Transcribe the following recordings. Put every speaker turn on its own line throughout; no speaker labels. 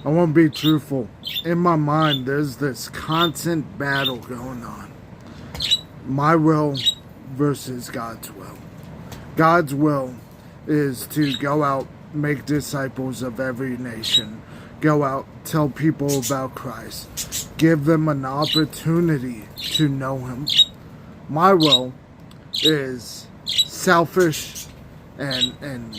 I want to be truthful. In my mind, there's this constant battle going on. My will versus God's will. God's will is to go out, make disciples of every nation. Go out, tell people about Christ. Give them an opportunity to know Him. My will is selfish and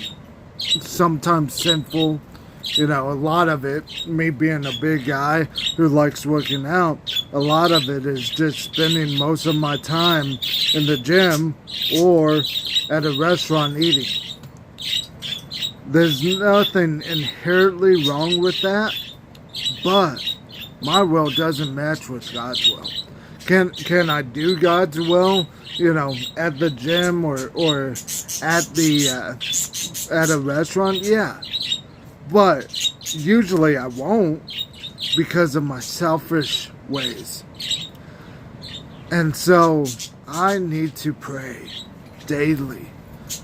sometimes sinful. You know, a lot of it, me being a big guy who likes working out, a lot of it is just spending most of my time in the gym or at a restaurant eating. There's nothing inherently wrong with that, but my will doesn't match with God's will. Can I do God's will, you know, at the gym or at a restaurant? Yeah. But usually I won't because of my selfish ways. And so I need to pray daily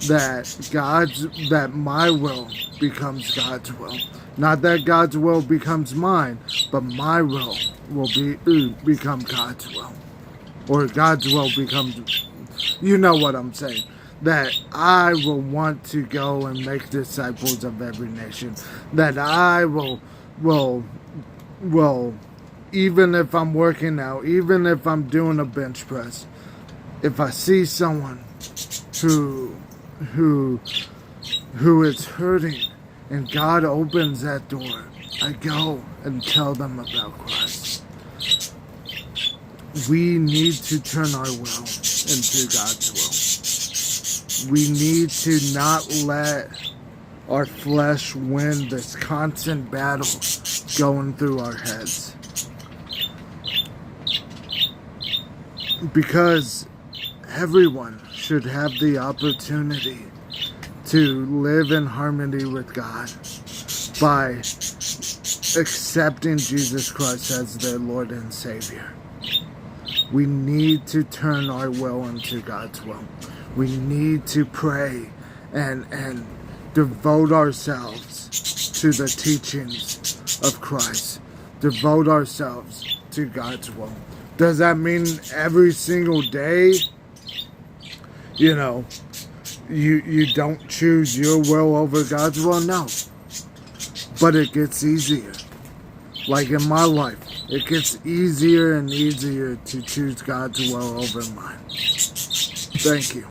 that my will becomes God's will. Not that God's will becomes mine, but my will become God's will. Or God's will becomes, you know what I'm saying. That I will want to go and make disciples of every nation. That I will, even if I'm working out, even if I'm doing a bench press, if I see someone who is hurting and God opens that door, I go and tell them about Christ. We need to turn our will into God's will. We need to not let our flesh win this constant battle going through our heads. Because everyone should have the opportunity to live in harmony with God by accepting Jesus Christ as their Lord and Savior. We need to turn our will into God's will. We need to pray and devote ourselves to the teachings of Christ. Devote ourselves to God's will. Does that mean every single day, you know, you don't choose your will over God's will? No. But it gets easier. Like in my life, it gets easier and easier to choose God's will over mine. Thank you.